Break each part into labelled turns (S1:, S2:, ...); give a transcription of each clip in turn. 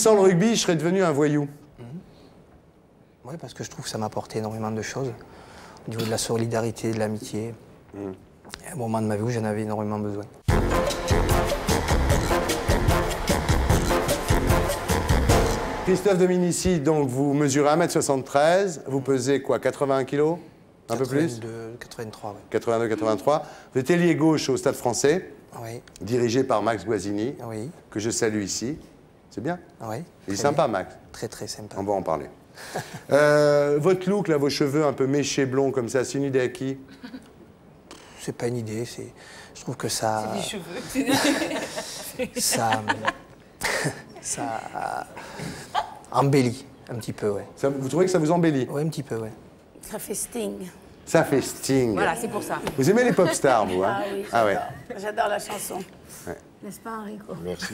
S1: sans le rugby, je serais devenu un voyou.
S2: Oui, parce que je trouve que ça m'a apporté énormément de choses. Au niveau de la solidarité, de l'amitié. À un moment de ma vie où j'en avais énormément besoin.
S1: Christophe Dominici, donc vous mesurez 1m73, vous pesez quoi, 81 kg? Un peu plus?
S2: 83, oui.
S1: 82, 83. Vous êtes ailier gauche au Stade Français,
S2: Oui.
S1: dirigé par Max Guazzini,
S2: Oui.
S1: que je salue ici. C'est bien?
S2: Oui.
S1: Il est sympa, Max.
S2: Très, très sympa.
S1: On va en parler. Votre look, là, vos cheveux un peu méchés blonds comme ça, c'est une idée à qui?
S2: C'est pas une idée, je trouve que ça...
S3: C'est des cheveux.
S2: ça embellit un petit peu, ouais.
S1: Vous trouvez que ça vous embellit?
S2: Oui, un petit peu, ouais.
S3: Ça fait Sting.
S1: Ça fait Sting.
S3: Voilà, c'est pour ça.
S1: Vous aimez les pop stars, vous, hein?
S3: Ah oui,
S1: Ah ouais.
S3: j'adore la chanson.
S1: Ouais.
S3: N'est-ce pas, Enrico?
S4: Merci.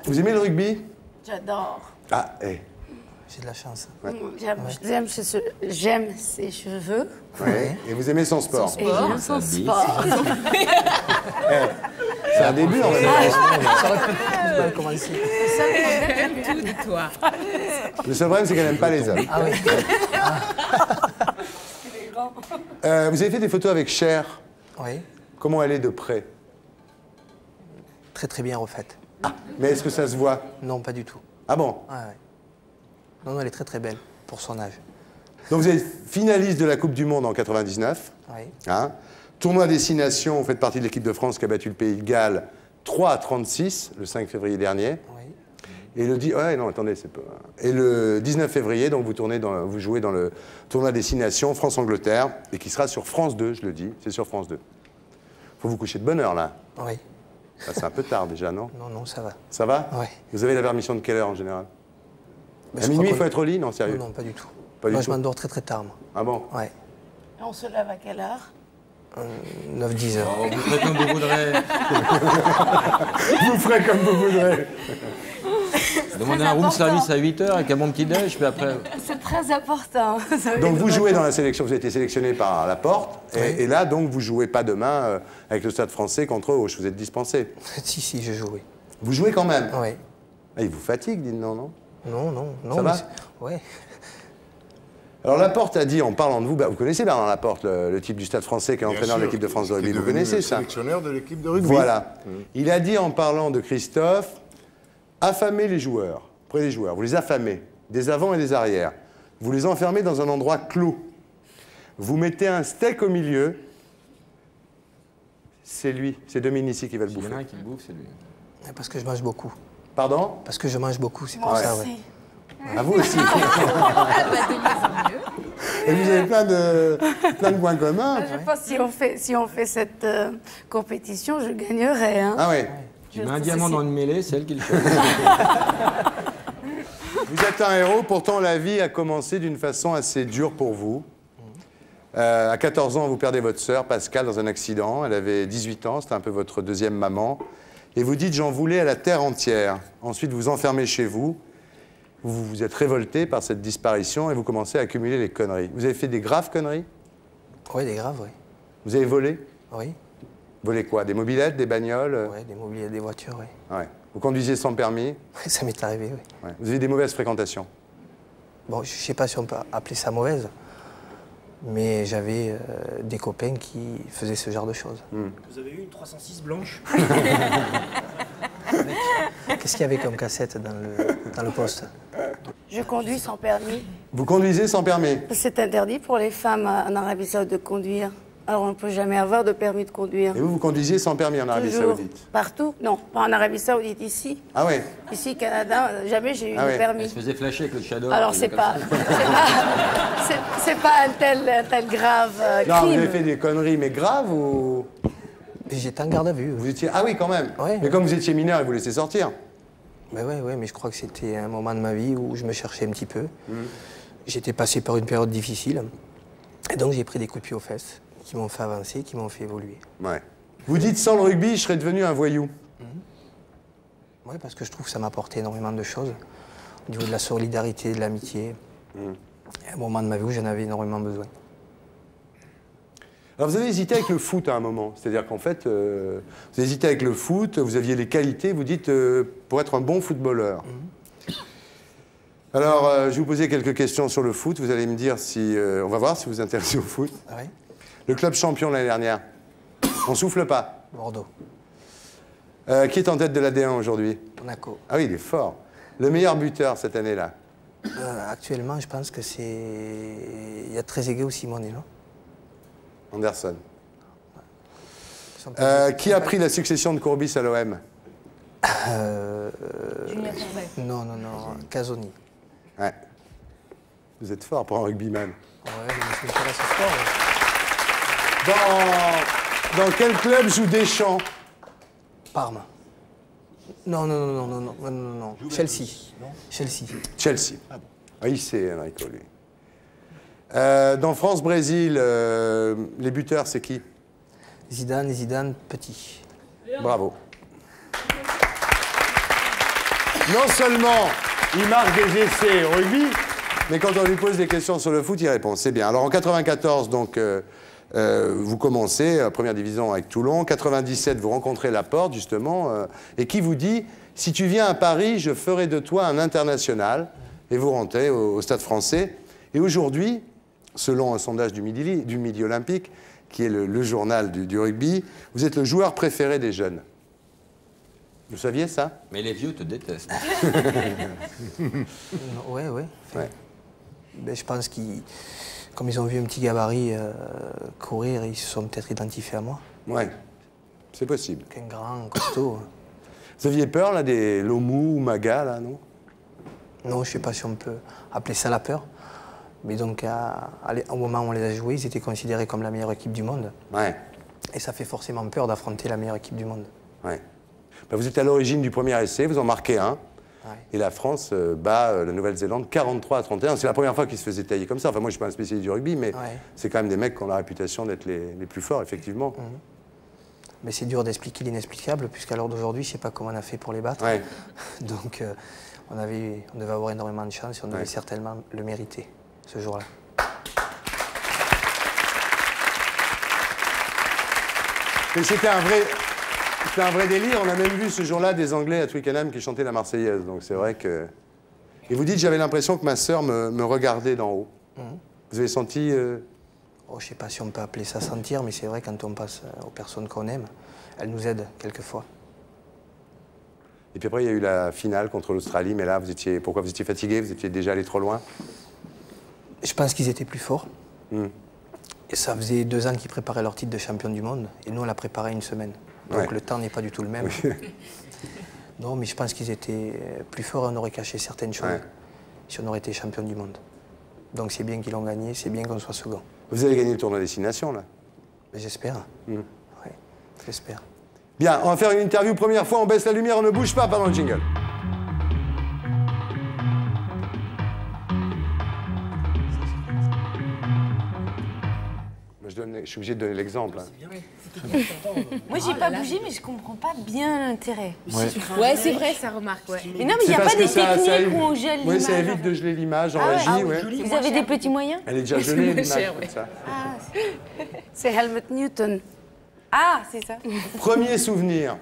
S1: Vous aimez le rugby?
S3: J'adore.
S1: Ah,
S2: J'ai de la chance.
S3: J'aime ses cheveux.
S1: Ouais. Et vous aimez son sport?
S3: Et j'aime son sport.
S1: C'est un début, en fait.
S2: Ça aurait pu mal commencer.
S3: Tout de toi.
S1: Le seul problème, c'est qu'elle n'aime pas les hommes.
S2: Ah oui.
S1: Vous avez fait des photos avec Cher.
S2: Oui.
S1: Comment elle est de près?
S2: Très, très bien refaite.
S1: Ah, mais est-ce que ça se voit?
S2: Non, pas du tout.
S1: Ah bon?
S2: Ouais, ouais. Non, non, elle est très, très belle pour son âge.
S1: Donc vous êtes finaliste de la Coupe du Monde en 99.
S2: Oui.
S1: Hein? Tournoi destination, vous faites partie de l'équipe de France qui a battu le Pays de Galles 3-36 le 5 février dernier.
S2: Oui.
S1: Et le 19 février, donc vous jouez dans le tournoi destination France-Angleterre et qui sera sur France 2, je le dis, c'est sur France 2. Faut vous coucher de bonne heure là.
S2: Oui.
S1: Ah, c'est un peu tard déjà, non?
S2: Non, non, ça va.
S1: Ça va?
S2: Oui.
S1: Vous avez la permission de quelle heure en général?
S2: Mais
S1: À minuit, il faut être au lit? Non, sérieux?
S2: Non, non, pas du tout.
S1: Pas du
S2: Moi,
S1: tout.
S2: je m'endors très, très tard, moi.
S1: Ah bon?
S2: Ouais.
S3: On se lève à quelle heure?
S2: 9-10 heures.
S4: Oh, vous ferez comme vous voudrez.
S1: Vous ferez comme vous voudrez.
S4: Demandez un room service à 8 h avec un bon petit déj, puis après...
S3: C'est très important.
S1: Donc vous jouez dans la sélection, vous avez été sélectionné par Laporte, et là donc vous jouez pas demain avec le Stade Français contre Auch, vous êtes dispensé.
S2: Si, si, je joue, oui.
S1: Vous jouez quand même?
S2: Oui.
S1: Ah, il vous fatigue, dites non, non?
S2: Non, non, non.
S1: Ça va?
S2: Ouais.
S1: Alors Laporte a dit, en parlant de vous, vous connaissez Bernard Laporte, le type du Stade Français qui est entraîneur de l'équipe de France de rugby, vous connaissez ça?
S5: Sélectionneur de l'équipe de rugby.
S1: Voilà. Il a dit en parlant de Christophe, affamez les joueurs, prenez les joueurs, vous les affamez, des avants et des arrières. Vous les enfermez dans un endroit clos. Vous mettez un steak au milieu. C'est lui, c'est Dominici qui va le
S4: Il y en
S1: bouffer.
S4: a un qui le bouffe, c'est lui.
S2: Parce que je mange beaucoup.
S1: Pardon?
S2: Parce que je mange beaucoup, c'est pour
S3: Moi
S2: ça, ouais.
S3: aussi.
S1: À vous aussi. Et vous avez plein de points communs.
S3: Je pense que si on fait cette compétition, je gagnerai. Hein.
S1: Ah ouais.
S4: Tu mets un diamant dans une mêlée, c'est elle qui le fait.
S1: Vous êtes un héros, pourtant la vie a commencé d'une façon assez dure pour vous. À 14 ans, vous perdez votre sœur, Pascal, dans un accident. Elle avait 18 ans, c'était un peu votre deuxième maman. Et vous dites, j'en voulais à la terre entière. Ensuite, vous vous enfermez chez vous. Vous vous êtes révolté par cette disparition et vous commencez à accumuler les conneries. Vous avez fait des graves conneries?
S2: Oui, des graves, oui.
S1: Vous avez volé?
S2: Oui.
S1: Volé quoi? Des mobylettes, des bagnoles?
S2: Oui, des mobiliers, des voitures, oui.
S1: Ouais. Vous conduisiez sans permis?
S2: Ça m'est arrivé, oui.
S1: Ouais. Vous avez des mauvaises fréquentations?
S2: Bon, je ne sais pas si on peut appeler ça mauvaise, mais j'avais des copains qui faisaient ce genre de choses.
S6: Vous avez eu une 306 blanche?
S2: Qu'est-ce qu'il y avait comme cassette dans le poste?
S3: Je conduis sans permis.
S1: Vous conduisez sans permis?
S3: C'est interdit pour les femmes en Arabie Saoudite de conduire. Alors on ne peut jamais avoir de permis de conduire.
S1: Et vous conduisiez sans permis en Arabie
S3: Toujours.
S1: Saoudite?
S3: Partout? Non, pas en Arabie Saoudite, ici.
S1: Ah ouais?
S3: Ici, Canada, jamais j'ai eu
S1: Ah
S3: de
S1: ouais.
S3: permis.
S4: Elle se faisait flasher avec le shadow.
S3: Alors c'est pas un tel grave
S1: Non, vous
S3: crime.
S1: avez fait des conneries, mais graves ou...
S2: J'étais en garde à vue.
S1: Vous étiez... Ah oui, quand même.
S2: Ouais.
S1: Mais comme vous étiez mineur, ils vous laissaient sortir.
S2: Mais oui, mais je crois que c'était un moment de ma vie où je me cherchais un petit peu. J'étais passé par une période difficile. Et donc j'ai pris des coups de pied aux fesses qui m'ont fait avancer, qui m'ont fait évoluer.
S1: Ouais. Vous dites, sans le rugby, je serais devenu un voyou.
S2: Oui, parce que je trouve que ça m'a apporté énormément de choses. Au niveau de la solidarité, de l'amitié. À un moment de ma vie où j'en avais énormément besoin.
S1: Alors vous avez hésité avec le foot à un moment. C'est-à-dire qu'en fait, vous avez hésité avec le foot, vous aviez les qualités, vous dites, pour être un bon footballeur. Alors, je vais vous poser quelques questions sur le foot. Vous allez me dire si... on va voir si vous vous intéressez au foot.
S2: Oui.
S1: Le club champion l'année dernière. On souffle pas.
S2: Bordeaux.
S1: Qui est en tête de la D1 aujourd'hui?
S2: Monaco.
S1: Ah oui, il est fort. Le meilleur buteur cette année-là?
S2: Actuellement, je pense que c'est... Il y a Trezeguet ou Simone, non?
S1: Anderson.
S2: Ils sont pas-
S1: Qui a pris la succession de Courbis à l'OM?
S5: Julien Courbet.
S2: Non, Casoni.
S1: Ouais. Vous êtes fort pour un rugbyman.
S2: Ouais, mais je m'intéresse au sport.
S1: Dans quel club joue Deschamps?
S2: Parme. Non. Chelsea. Chelsea.
S1: Chelsea. Ah, il sait, Enrico, lui. Dans France-Brésil, les buteurs, c'est qui?
S2: Zidane, petit.
S1: Bravo. Non seulement il marque des essais au rugby, mais quand on lui pose des questions sur le foot, il répond. C'est bien. Alors en 94, donc, vous commencez, première division avec Toulon. 97, vous rencontrez Laporte, justement, et qui vous dit « Si tu viens à Paris, je ferai de toi un international ». Et vous rentrez au Stade Français. Et aujourd'hui, selon un sondage du Midi Olympique, qui est le journal du rugby, vous êtes le joueur préféré des jeunes. Vous saviez ça?
S4: Mais les vieux te détestent.
S2: Ouais.
S1: Ouais.
S2: Ben, je pense qu'ils, comme ils ont vu un petit gabarit courir, ils se sont peut-être identifiés à moi.
S1: Ouais, c'est possible.
S2: Un grand, costaud.
S1: Vous aviez peur, là, des Lomou ou Maga, là, non?
S2: Non, je ne sais pas si on peut appeler ça la peur. Mais donc, au moment où on les a joués, ils étaient considérés comme la meilleure équipe du monde.
S1: Ouais,
S2: Et ça fait forcément peur d'affronter la meilleure équipe du monde.
S1: ouais. Ben, vous êtes à l'origine du premier essai, vous en marquez un.
S2: Ouais.
S1: Et la France bat la Nouvelle-Zélande 43-31. C'est la première fois qu'ils se faisaient tailler comme ça. Enfin, moi, je ne suis pas un spécialiste du rugby, mais
S2: Ouais.
S1: c'est quand même des mecs qui ont la réputation d'être les plus forts, effectivement.
S2: Mais c'est dur d'expliquer l'inexplicable, puisqu'à l'heure d'aujourd'hui, je ne sais pas comment on a fait pour les battre.
S1: Ouais.
S2: Donc, on devait avoir énormément de chance et on devait
S1: Ouais.
S2: certainement le mériter, ce jour-là.
S1: Mais c'était un vrai délire. On a même vu ce jour-là des Anglais à Twickenham qui chantaient la Marseillaise. Donc c'est vrai que... Et vous dites, j'avais l'impression que ma sœur me regardait d'en haut. Vous avez senti...
S2: Oh, je ne sais pas si on peut appeler ça sentir, mais c'est vrai, quand on passe aux personnes qu'on aime, elles nous aident quelquefois.
S1: Et puis après, il y a eu la finale contre l'Australie. Mais là, pourquoi vous étiez fatigué? Vous étiez déjà allé trop loin?
S2: Je pense qu'ils étaient plus forts. Et ça faisait 2 ans qu'ils préparaient leur titre de champion du monde. Et nous, on l'a préparé une semaine. Donc
S1: Ouais.
S2: le temps n'est pas du tout le même. Non, mais je pense qu'ils étaient plus forts et on aurait caché certaines choses
S1: Ouais.
S2: si on aurait été champion du monde. Donc c'est bien qu'ils l'ont gagné, c'est bien qu'on soit second.
S1: Vous avez gagné le tournoi Destination, là.
S2: Mais j'espère. Oui, j'espère.
S1: Bien, on va faire une interview. Première fois, on baisse la lumière, on ne bouge pas pendant le jingle. Je suis obligé de donner l'exemple. Hein.
S5: Moi, j'ai pas bougé, mais je comprends pas bien l'intérêt.
S7: Ouais, c'est vrai, ça remarque. Ouais.
S5: Mais non, mais il n'y
S1: C'est
S5: a
S1: parce
S5: pas des
S1: que ça
S5: techniques où on gèle
S1: Oui,
S5: l'image.
S1: ça évite de geler l'image en
S5: Ah ouais,
S1: régie.
S5: ah oui,
S1: ouais.
S5: Vous avez des petits moyens?
S1: Elle est déjà gelée, l'image, comme ça.
S3: C'est Helmut Newton.
S5: Ah, c'est ça.
S1: Premier souvenir.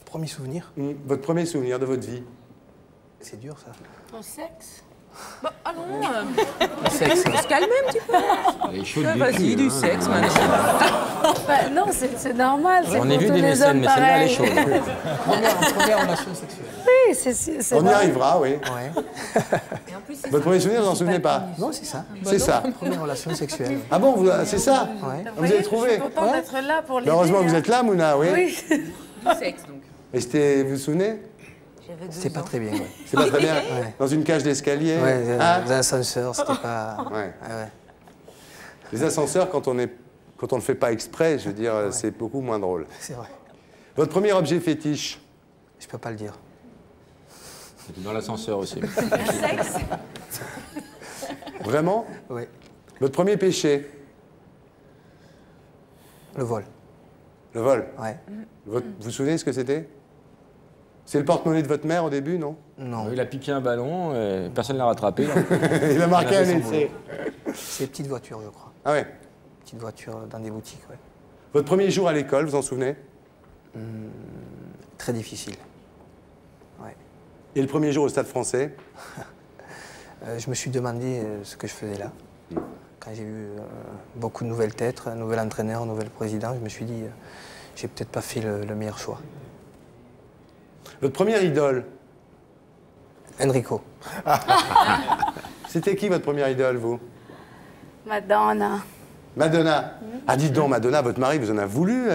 S2: Premier souvenir,
S1: Votre premier souvenir de votre vie.
S2: c'est dur ça.
S7: Ton sexe ah non,
S2: Le sexe,
S7: on se calme un petit peu.
S4: Elle est chaude du
S7: Vas-y,
S4: cul,
S7: du
S4: hein.
S7: sexe, maintenant.
S3: Bah, non, c'est normal. c'est
S4: On a
S3: pour
S4: vu
S3: tous
S4: des
S3: les
S4: mécènes,
S3: hommes
S4: mais celle-là, elle est
S3: pareil.
S4: chaude.
S2: première relation sexuelle.
S3: Oui, c'est
S1: On y
S3: vrai.
S1: arrivera, oui.
S2: Ouais.
S7: Et en plus, c'est
S1: Votre premier souvenir, vous n'en souvenez pas?
S2: Non, c'est ça.
S1: C'est ça.
S2: Première relation sexuelle.
S1: Ah bon, c'est ça?
S2: Ouais.
S1: Vous avez trouvé?
S3: Je suis contente d'être là pour les
S1: Heureusement que vous êtes là, Mouna, oui.
S3: Oui.
S7: du sexe, donc.
S1: Et c'était, vous vous souvenez?
S2: C'était pas très bien, ouais.
S1: C'est pas très bien. Dans une cage d'escalier.
S2: Ouais,
S1: Ah,
S2: les ascenseurs, c'était pas...
S1: ouais.
S2: Ah ouais.
S1: Les ascenseurs, quand on ne le fait pas exprès, je veux dire, c'est beaucoup moins drôle.
S2: C'est vrai.
S1: Votre premier objet fétiche?
S2: Je peux pas le dire.
S4: C'était dans l'ascenseur aussi.
S1: Vraiment?
S2: Oui.
S1: Votre premier péché?
S2: Le vol.
S1: Le vol.
S2: Ouais.
S1: Vous vous souvenez ce que c'était? C'est le porte-monnaie de votre mère au début, non?
S2: Non.
S4: Il a piqué un ballon, personne ne l'a rattrapé. là.
S1: Il a marqué un
S4: Il a fait son
S1: essai.
S2: C'est des petites voitures, je crois.
S1: Ah ouais.
S2: Petites voitures dans des boutiques, ouais.
S1: Votre premier jour à l'école, vous en souvenez?
S2: Très difficile. Ouais.
S1: Et le premier jour au Stade Français?
S2: Je me suis demandé ce que je faisais là. Quand j'ai eu beaucoup de nouvelles têtes, un nouvel entraîneur, un nouvel président, je me suis dit, j'ai peut-être pas fait le meilleur choix.
S1: Votre première idole,
S2: Enrico.
S1: c'était qui votre première idole, vous?
S3: Madonna.
S1: Madonna. Ah, dites donc, Madonna, votre mari vous en a voulu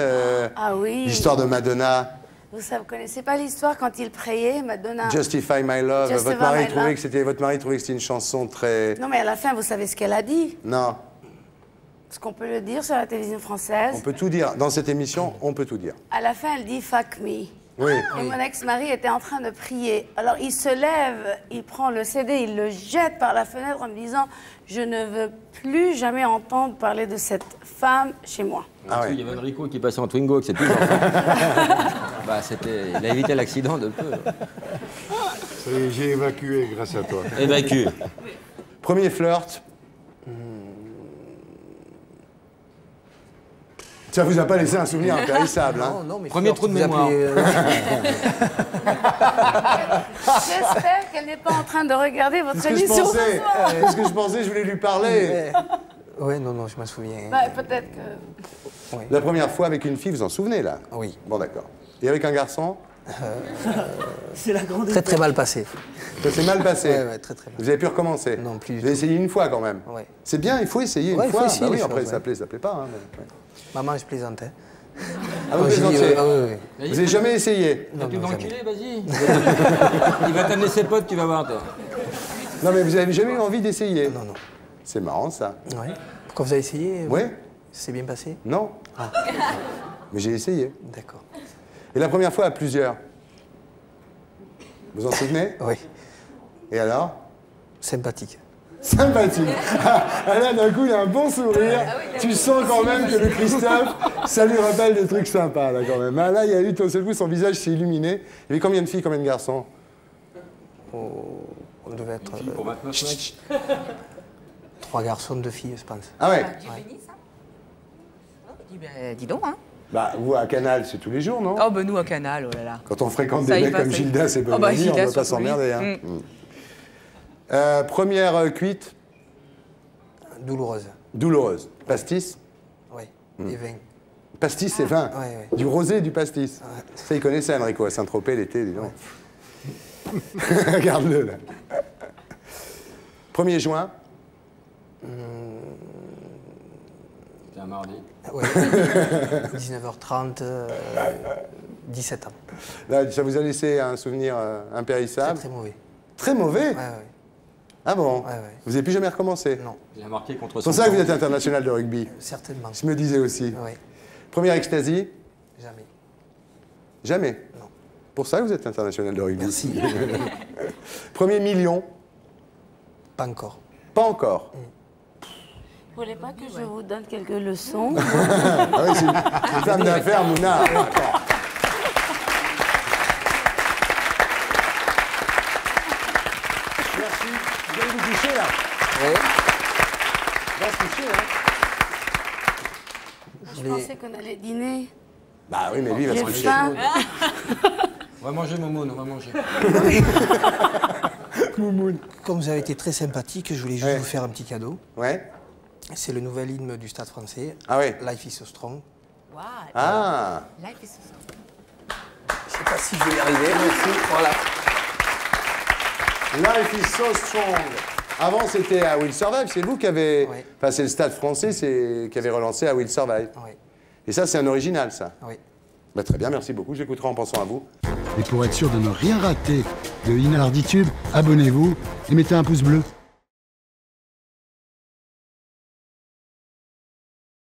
S3: Ah oui.
S1: l'histoire de Madonna.
S3: Vous ne connaissez pas l'histoire quand il priait, Madonna?
S1: Justify My Love.
S3: Justify
S1: Votre mari
S3: My
S1: trouvait
S3: Love.
S1: que c'était une chanson très...
S3: Non, mais à la fin, vous savez ce qu'elle a dit?
S1: Non,
S3: Est-ce qu'on peut le dire sur la télévision française?
S1: on peut tout dire. Dans cette émission, on peut tout dire.
S3: À la fin, elle dit « fuck me ».
S1: Oui.
S3: Et mon ex-mari était en train de prier. Alors il se lève, il prend le CD, il le jette par la fenêtre en me disant « Je ne veux plus jamais entendre parler de cette femme chez moi ».
S1: Ah ouais.
S4: Il y avait Enrico qui passait en Twingo avec ses petits enfants. Bah, il a évité l'accident de peu.
S8: Ça y est, j'ai évacué grâce à toi.
S4: Évacué.
S1: Premier flirt. Ça vous a pas laissé un souvenir impérissable, hein?
S2: Non, mais
S4: Premier
S2: flirt,
S4: trou de
S2: vous
S4: mémoire.
S2: appelez,
S3: J'espère qu'elle n'est pas en train de regarder votre
S1: C'est ce que je
S3: émission ce
S1: pensais.
S3: soir.
S1: C'est ce que je pensais, je voulais lui parler.
S2: Ouais, non, je m'en souviens.
S3: Bah, peut-être que...
S1: La première fois avec une fille, vous en souvenez, là?
S2: Oui.
S1: Bon, d'accord. Et avec un garçon?
S6: C'est la grande
S2: Très mal passé.
S1: Ça s'est mal passé.
S2: Ouais, très mal.
S1: Vous avez pu recommencer?
S2: Non, plus du
S1: Vous avez
S2: tout.
S1: essayé une fois, quand même?
S2: Ouais.
S1: C'est bien, il faut essayer
S2: Ouais,
S1: une
S2: il faut
S1: fois.
S2: essayer
S1: Bah oui,
S2: les
S1: après,
S2: choses,
S1: ça plaît pas. Hein, mais- ouais.
S2: Maman, je plaisante. Hein.
S1: Ah, vous
S2: Quand j'ai dit,
S1: plaisantez.
S2: ah, oui.
S4: Bah,
S1: Vous avez jamais essayé?
S4: T'as plus
S2: non,
S4: d'enculé, vas-y. Il va t'amener ses potes, tu vas voir, toi.
S1: Non, mais vous avez jamais eu envie d'essayer?
S2: Non.
S1: C'est marrant, ça.
S2: Ouais. Pourquoi vous avez essayé?
S1: Oui?
S2: C'est bien passé?
S1: Non? Mais j'ai essayé.
S2: D'accord.
S1: Et la première fois à plusieurs? Vous en souvenez?
S2: Oui.
S1: Et alors?
S2: Sympathique.
S1: Sympathique. Ah, là, d'un coup, il a un bon sourire. Tu sens quand même que le Christophe, ça lui rappelle des trucs sympas, là, quand même. Ah, là, il y a eu, tout seul coup, son visage s'est illuminé. Il y avait combien de filles, combien de garçons?
S2: On devait être
S4: Pour 29 mecs.
S2: 3 garçons, 2 filles, je pense.
S1: Ah ouais?
S7: Dieu bénisse, hein. Je dis, ben, dis donc, hein.
S1: Bah, vous, à Canal, c'est tous les jours, non?
S7: Oh, ben nous, à Canal, oh là là.
S1: Quand on fréquente
S7: Ça
S1: des
S7: y
S1: mecs
S7: va,
S1: comme
S7: ça y va.
S1: Gildas et
S7: Oh, bah,
S1: Bonani, on
S7: Gildas,
S1: ne va pas
S7: surtout lui.
S1: s'emmerder. Hein. Première cuite,
S2: Douloureuse.
S1: douloureuse. Pastis?
S2: Oui. Et 20.
S1: Pastis, c'est vin.
S2: Ouais.
S1: Du rosé et du pastis. Ça, il connaissait, Enrico, à Saint-Tropez, l'été, dis donc. Regarde-le, là. 1er juin,
S4: C'est un mardi.
S2: Ouais. 19h30, 17 ans.
S1: là, ça vous a laissé un souvenir impérissable.
S2: Très mauvais.
S1: Très mauvais?
S2: Ouais.
S1: Ah bon?
S2: Ouais.
S1: Vous n'avez plus jamais recommencé?
S2: Non,
S4: Il a marqué contre
S1: C'est pour
S4: son
S1: ça que vous
S4: camp.
S1: êtes international de rugby.
S2: certainement.
S1: Je me disais aussi.
S2: Ouais.
S1: Première extasie?
S2: Jamais.
S1: Jamais?
S2: Non.
S1: Pour ça que vous êtes international de rugby.
S2: Merci.
S1: Premier million?
S2: Pas encore.
S1: Pas encore.
S3: Vous voulez pas que je vous donne quelques leçons?
S1: Ah oui, c'est une femme d'affaires, Mouna. Merci. Vous allez vous coucher, là?
S2: Ouais.
S1: On va se coucher, hein?
S3: Je pensais qu'on allait dîner.
S1: Bah oui, mais lui, il va se
S3: J'ai
S1: coucher.
S3: faim.
S4: On va manger, Momoun, on va manger.
S2: Comme vous avez été très sympathique, je voulais juste
S1: Ouais.
S2: vous faire un petit cadeau.
S1: Ouais?
S2: C'est le nouvel hymne du Stade français.
S1: Ah ouais?
S2: Life is so strong.
S7: Waouh.
S1: Ah!
S7: Life is so strong.
S2: Je sais pas si je vais y arriver. Merci. Voilà.
S1: Life is so strong. Avant, c'était à Will Survive. C'est vous qui avez...
S2: Ouais.
S1: Enfin, c'est le Stade français qui avait relancé à Will Survive.
S2: Oui.
S1: Et ça, c'est un original, ça.
S2: Oui.
S1: Bah, très bien, merci beaucoup. J'écouterai en pensant à vous.
S8: Et pour être sûr de ne rien rater de Inarditube, abonnez-vous et mettez un pouce bleu.